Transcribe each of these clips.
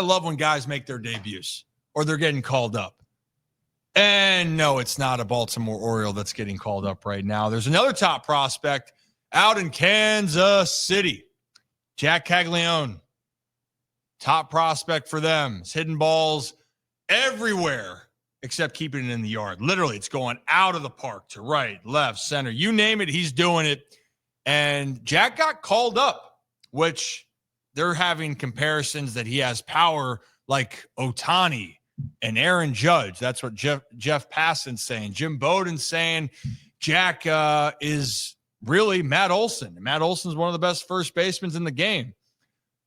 I love when guys make their debuts or they're getting called up. And no, it's not a Baltimore Oriole that's getting called up right now. There's another top prospect out in Kansas City. Jac Caglianone, top prospect for them. It's hitting balls everywhere except keeping it in the yard. Literally, it's going out of the park to right, left, center. You name it, he's doing it. And Jack got called up, which they're having comparisons that he has power like Ohtani and Aaron Judge. That's what Jeff Passan's saying. Jim Bowden's saying Jack is really Matt Olson. Matt Olson's one of the best first basemen in the game.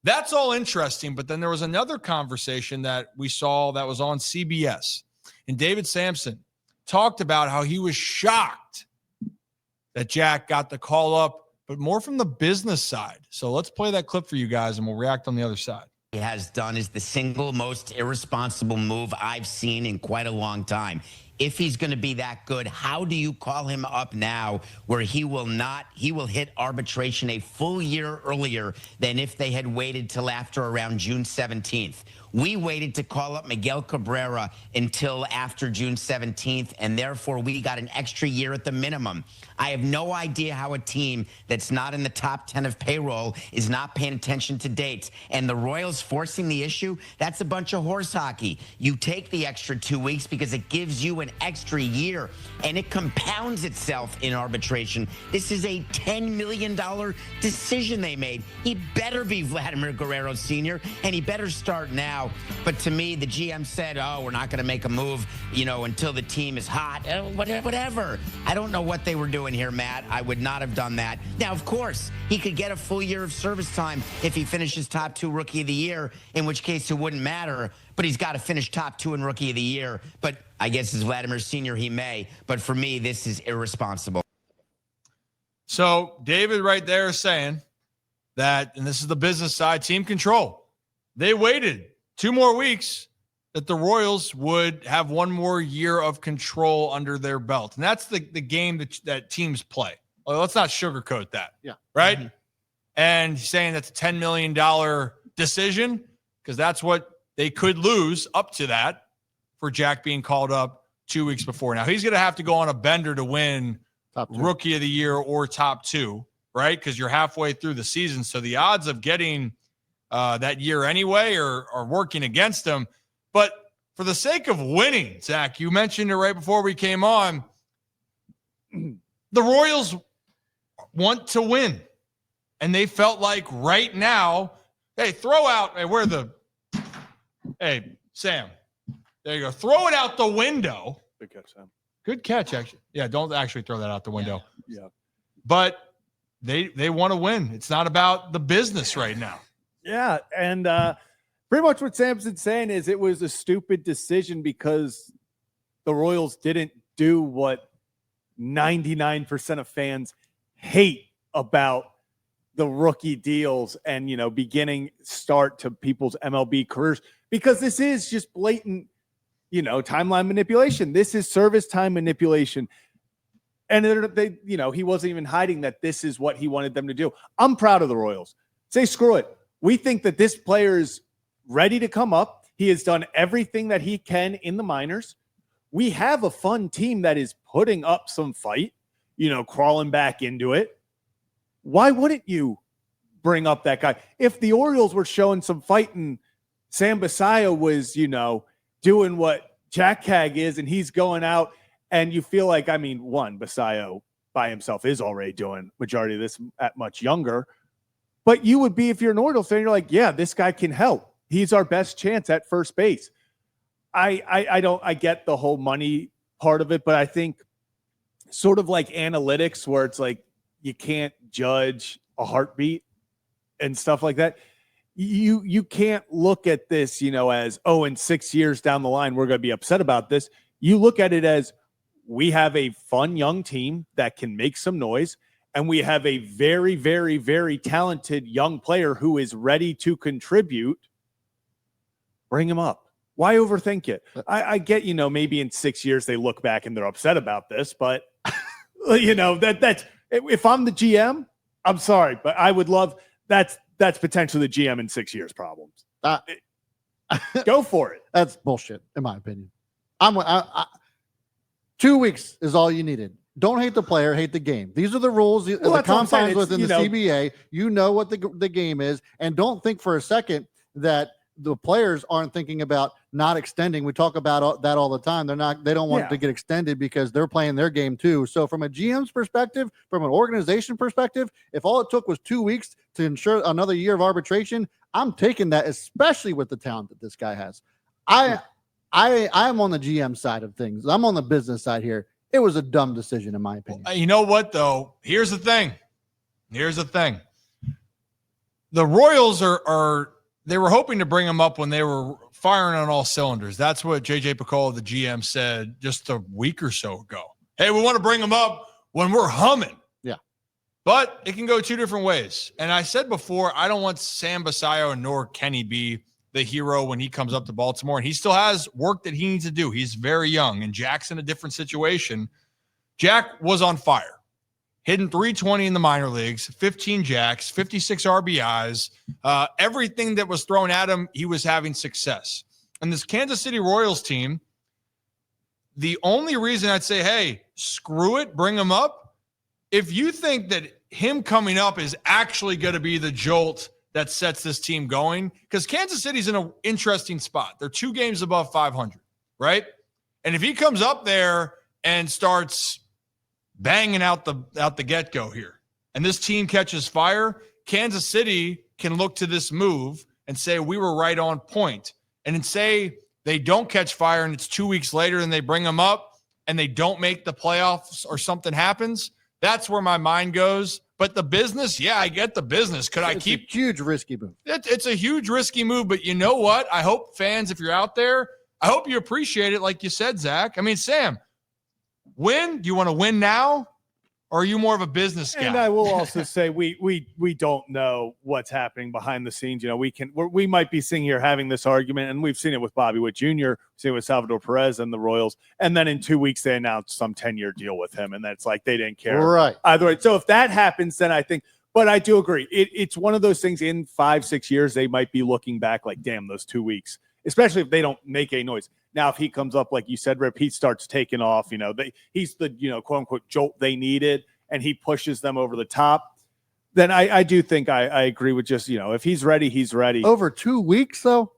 That's all interesting, but then there was another conversation that we saw that was on CBS, and David Samson talked about how he was shocked that Jack got the call up, but more from the business side. So let's play that clip for you guys, and we'll react on the other side. Has done is the single most irresponsible move I've seen in quite a long time. If he's going to be that good, how do you call him up now where he will hit arbitration a full year earlier than if they had waited till after around June 17th? We waited to call up Miguel Cabrera until after June 17th, and therefore we got an extra year at the minimum. I have no idea how a team that's not in the top 10 of payroll is not paying attention to dates. And the Royals forcing the issue, that's a bunch of horse hockey. You take the extra 2 weeks because it gives you an extra year, and it compounds itself in arbitration. This is a $10 million decision they made. He better be Vladimir Guerrero Sr., and he better start now. But to me, the GM said, oh, we're not going to make a move, until the team is hot. Whatever. I don't know what they were doing here, Matt. I would not have done that. Now, of course, he could get a full year of service time if he finishes top 2 Rookie of the Year, in which case it wouldn't matter. But he's got to finish top 2 in Rookie of the Year. But I guess as Vladimir Sr., he may. But for me, this is irresponsible. So David right there is saying that, and this is the business side, team control. They waited 2 more weeks that the Royals would have 1 more year of control under their belt. And that's the game that teams play. Well, let's not sugarcoat that. Yeah. Right? Mm-hmm. And he's saying that's a $10 million decision because that's what they could lose up to that for Jack being called up 2 weeks before. Now, he's going to have to go on a bender to win Rookie of the Year or top 2, right? Because you're halfway through the season. So the odds of getting that year anyway are working against him. But for the sake of winning, Zach, you mentioned it right before we came on, the Royals want to win. And they felt like right now, hey, Sam, there you go. Throw it out the window. Good catch, Sam. Good catch, actually. Yeah, don't actually throw that out the window. Yeah. But they want to win. It's not about the business right now. Yeah, and pretty much what Samson's saying is it was a stupid decision because the Royals didn't do what 99% of fans hate about the rookie deals and, beginning start to people's MLB careers, because this is just blatant, timeline manipulation. This is service time manipulation. And they, he wasn't even hiding that this is what he wanted them to do. I'm proud of the Royals. Say, screw it. We think that this player is ready to come up. He has done everything that he can in the minors. We have a fun team that is putting up some fight, crawling back into it. Why wouldn't you bring up that guy? If the Orioles were showing some fight and Sam Basayo was, doing what Jac Cag is, and he's going out, and you feel like, Basayo by himself is already doing majority of this at much younger. But you would be, if you're an Orioles fan, you're like, yeah, this guy can help. He's our best chance at first base. I get the whole money part of it, but I think sort of like analytics where it's like you can't judge a heartbeat and stuff like that. You can't look at this, as, in 6 years down the line, we're going to be upset about this. You look at it as we have a fun young team that can make some noise. And we have a very, very, very talented young player who is ready to contribute. Bring him up. Why overthink it? I get, maybe in 6 years they look back and they're upset about this, but that's if I'm the GM, I'm sorry, but I would love that's potentially the GM in 6 years problems. I Go for it. That's bullshit, in my opinion. 2 weeks is all you needed. Don't hate the player, hate the game. These are the rules, the confines within the CBA. You know what the game is, and don't think for a second that the players aren't thinking about not extending. We talk about that all the time. They don't want it to get extended because they're playing their game too. So from a GM's perspective, from an organization perspective, if all it took was 2 weeks to ensure another year of arbitration, I'm taking that, especially with the talent that this guy has. I'm on the GM side of things. I'm on the business side here. It was a dumb decision, in my opinion. You know what, though? Here's the thing. The Royals they were hoping to bring him up when they were firing on all cylinders. That's what J.J. Picola, the GM, said just a week or so ago. Hey, we want to bring him up when we're humming. Yeah. But it can go two different ways. And I said before, I don't want Sam Basayo nor Kenny be the hero when he comes up to Baltimore. And he still has work that he needs to do. He's very young. And Jac's in a different situation. Jac was on fire. Hitting 320 in the minor leagues, 15 jacks, 56 RBIs. Everything that was thrown at him, he was having success. And this Kansas City Royals team, the only reason I'd say, hey, screw it, bring him up, if you think that him coming up is actually going to be the jolt that sets this team going, because Kansas City's in an interesting spot. They're 2 games above 500, right? And if he comes up there and starts banging out the get-go here, and this team catches fire, Kansas City can look to this move and say, we were right on point. And then say they don't catch fire and it's 2 weeks later and they bring them up and they don't make the playoffs or something happens, that's where my mind goes. But the business, yeah, I get the business. It's a huge risky move. It's a huge risky move, but you know what? I hope fans, if you're out there, I hope you appreciate it like you said, Zach. I mean, Sam, do you want to win now, or are you more of a business guy? And I will also say we don't know what's happening behind the scenes. You know, we might be sitting here having this argument, and we've seen it with Bobby Witt Jr., we've seen it with Salvador Perez and the Royals, and then in 2 weeks they announced some 10-year deal with him, and that's like they didn't care. Right. Either way. So if that happens, then I think. But I do agree. It's one of those things. In 5-6 years, they might be looking back like, damn, those 2 weeks. Especially if they don't make a noise. Now, if he comes up, like you said, Rip, he starts taking off, he's the, quote unquote jolt they needed, and he pushes them over the top. Then I do think I agree with just, if he's ready, he's ready. Over 2 weeks, though?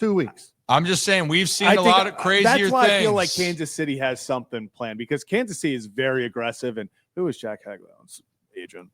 2 weeks. I'm just saying we've seen a lot of crazier things. That's why I feel like Kansas City has something planned, because Kansas City is very aggressive. And who is Jac Caglianone's agent?